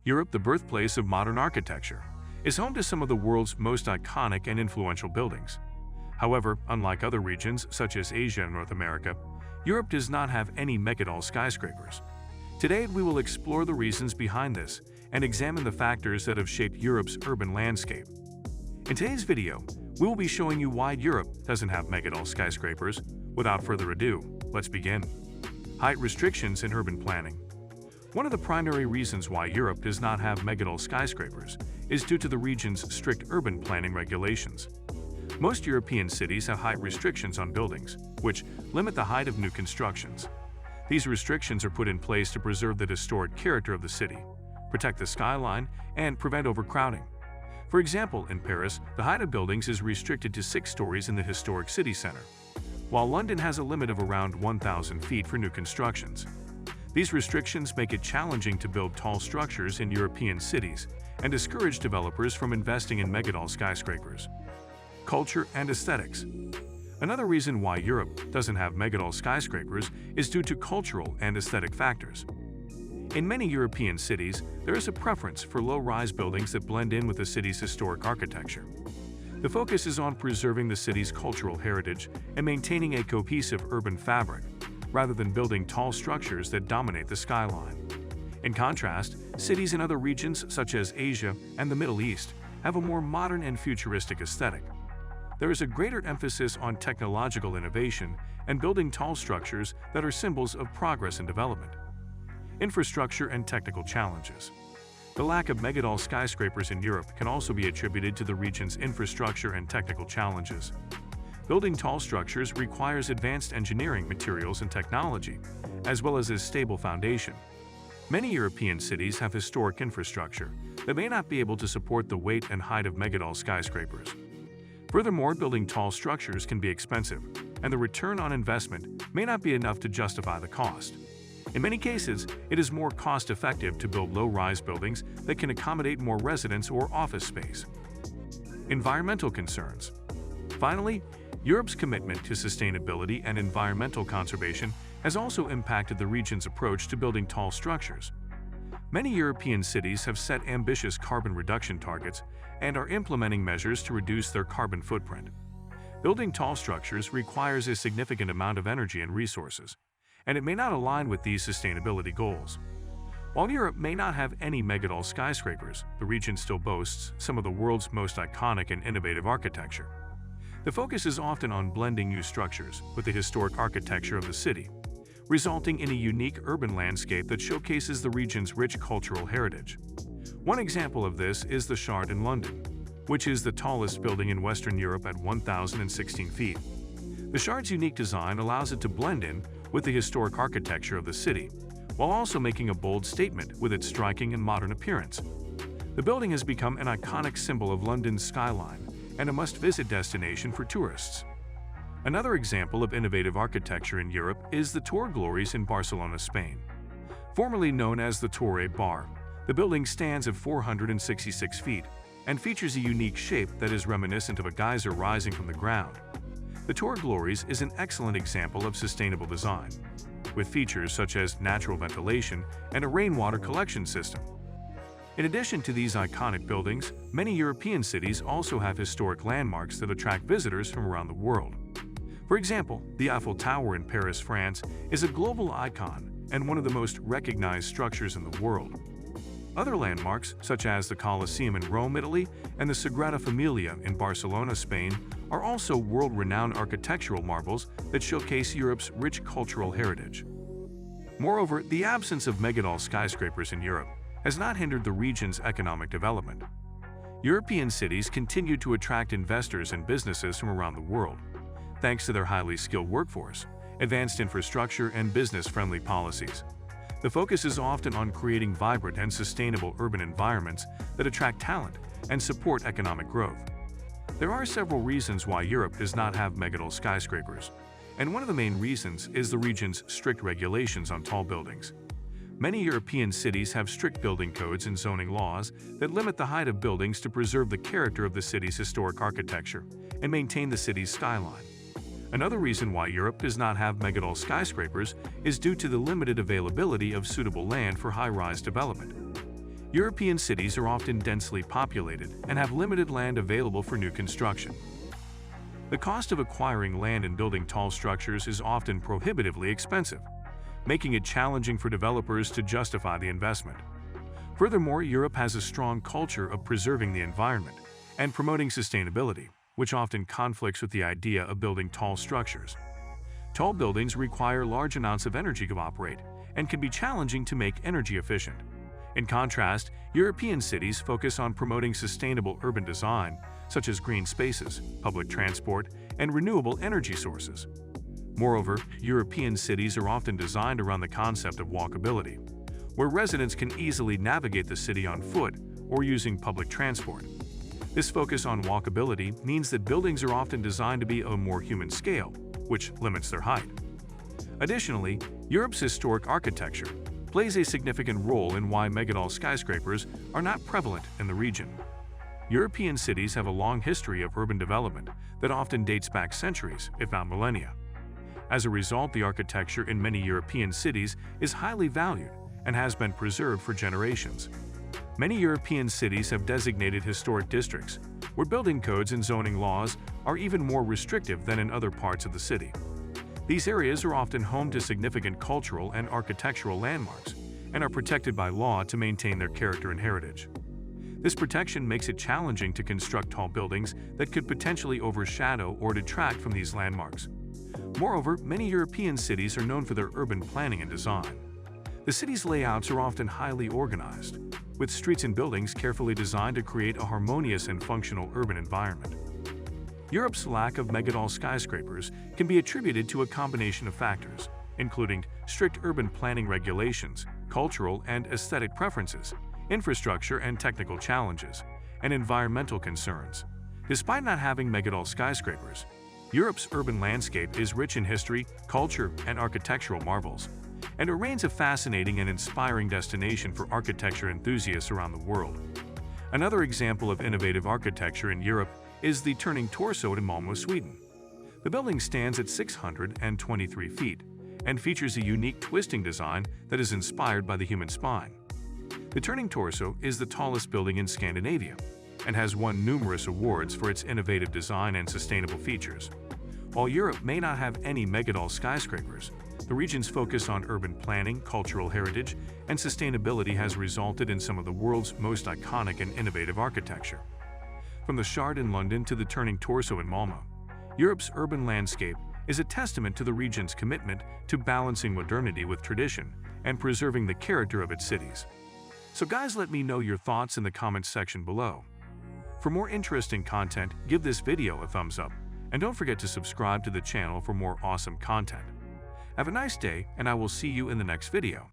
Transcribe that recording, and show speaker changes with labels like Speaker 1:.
Speaker 1: Europe, the birthplace of modern architecture, is home to some of the world's most iconic and influential buildings. However, unlike other regions such as Asia and North America, Europe does not have any megatall skyscrapers. Today, we will explore the reasons behind this and examine the factors that have shaped Europe's urban landscape. In today's video, we will be showing you why Europe doesn't have megatall skyscrapers. Without further ado, let's begin. Height restrictions in urban planning. One of the primary reasons why Europe does not have megatall skyscrapers is due to the region's strict urban planning regulations. Most European cities have height restrictions on buildings, which limit the height of new constructions. These restrictions are put in place to preserve the historic character of the city, protect the skyline, and prevent overcrowding. For example, in Paris, the height of buildings is restricted to 6 stories in the historic city center, while London has a limit of around 1,000 feet for new constructions. These restrictions make it challenging to build tall structures in European cities and discourage developers from investing in megatall skyscrapers. Culture and aesthetics. Another reason why Europe doesn't have megatall skyscrapers is due to cultural and aesthetic factors. In many European cities, there is a preference for low-rise buildings that blend in with the city's historic architecture. The focus is on preserving the city's cultural heritage and maintaining a cohesive urban fabric, rather than building tall structures that dominate the skyline. In contrast, cities in other regions such as Asia and the Middle East have a more modern and futuristic aesthetic. There is a greater emphasis on technological innovation and building tall structures that are symbols of progress and development. Infrastructure and technical challenges. The lack of megatall skyscrapers in Europe can also be attributed to the region's infrastructure and technical challenges. Building tall structures requires advanced engineering materials and technology, as well as a stable foundation. Many European cities have historic infrastructure that may not be able to support the weight and height of megatall skyscrapers. Furthermore, building tall structures can be expensive, and the return on investment may not be enough to justify the cost. In many cases, it is more cost-effective to build low-rise buildings that can accommodate more residents or office space. Environmental concerns. Finally, Europe's commitment to sustainability and environmental conservation has also impacted the region's approach to building tall structures. Many European cities have set ambitious carbon reduction targets and are implementing measures to reduce their carbon footprint. Building tall structures requires a significant amount of energy and resources, and it may not align with these sustainability goals. While Europe may not have any megatall skyscrapers, the region still boasts some of the world's most iconic and innovative architecture. The focus is often on blending new structures with the historic architecture of the city, resulting in a unique urban landscape that showcases the region's rich cultural heritage. One example of this is the Shard in London, which is the tallest building in Western Europe at 1,016 feet. The Shard's unique design allows it to blend in with the historic architecture of the city, while also making a bold statement with its striking and modern appearance. The building has become an iconic symbol of London's skyline and a must-visit destination for tourists. Another example of innovative architecture in Europe is the Torre Glorias in Barcelona, Spain. Formerly known as the Torre Bar, the building stands at 466 feet and features a unique shape that is reminiscent of a geyser rising from the ground. The Torre Glorias is an excellent example of sustainable design, with features such as natural ventilation and a rainwater collection system. In addition to these iconic buildings, many European cities also have historic landmarks that attract visitors from around the world. For example, the Eiffel Tower in Paris, France, is a global icon and one of the most recognized structures in the world. Other landmarks, such as the Colosseum in Rome, Italy, and the Sagrada Familia in Barcelona, Spain, are also world-renowned architectural marvels that showcase Europe's rich cultural heritage. Moreover, the absence of megatall skyscrapers in Europe has not hindered the region's economic development. European cities continue to attract investors and businesses from around the world, thanks to their highly skilled workforce, advanced infrastructure, and business-friendly policies. The focus is often on creating vibrant and sustainable urban environments that attract talent and support economic growth. There are several reasons why Europe does not have megatall skyscrapers, and one of the main reasons is the region's strict regulations on tall buildings. Many European cities have strict building codes and zoning laws that limit the height of buildings to preserve the character of the city's historic architecture and maintain the city's skyline. Another reason why Europe does not have megatall skyscrapers is due to the limited availability of suitable land for high-rise development. European cities are often densely populated and have limited land available for new construction. The cost of acquiring land and building tall structures is often prohibitively expensive, making it challenging for developers to justify the investment. Furthermore, Europe has a strong culture of preserving the environment and promoting sustainability, which often conflicts with the idea of building tall structures. Tall buildings require large amounts of energy to operate and can be challenging to make energy efficient. In contrast, European cities focus on promoting sustainable urban design, such as green spaces, public transport, and renewable energy sources. Moreover, European cities are often designed around the concept of walkability, where residents can easily navigate the city on foot or using public transport. This focus on walkability means that buildings are often designed to be of a more human scale, which limits their height. Additionally, Europe's historic architecture plays a significant role in why Megatall skyscrapers are not prevalent in the region. European cities have a long history of urban development that often dates back centuries, if not millennia. As a result, the architecture in many European cities is highly valued and has been preserved for generations. Many European cities have designated historic districts, where building codes and zoning laws are even more restrictive than in other parts of the city. These areas are often home to significant cultural and architectural landmarks and are protected by law to maintain their character and heritage. This protection makes it challenging to construct tall buildings that could potentially overshadow or detract from these landmarks. Moreover, many European cities are known for their urban planning and design. The city's layouts are often highly organized, with streets and buildings carefully designed to create a harmonious and functional urban environment. Europe's lack of megatall skyscrapers can be attributed to a combination of factors, including strict urban planning regulations, cultural and aesthetic preferences, infrastructure and technical challenges, and environmental concerns. Despite not having megatall skyscrapers, Europe's urban landscape is rich in history, culture, and architectural marvels, and it remains a fascinating and inspiring destination for architecture enthusiasts around the world. Another example of innovative architecture in Europe is the Turning Torso in Malmö, Sweden. The building stands at 623 feet and features a unique twisting design that is inspired by the human spine. The Turning Torso is the tallest building in Scandinavia and has won numerous awards for its innovative design and sustainable features. While Europe may not have any megatall skyscrapers, the region's focus on urban planning, cultural heritage, and sustainability has resulted in some of the world's most iconic and innovative architecture. From the Shard in London to the Turning Torso in Malmö, Europe's urban landscape is a testament to the region's commitment to balancing modernity with tradition and preserving the character of its cities. So guys, let me know your thoughts in the comments section below. For more interesting content, give this video a thumbs up, and don't forget to subscribe to the channel for more awesome content. Have a nice day, and I will see you in the next video.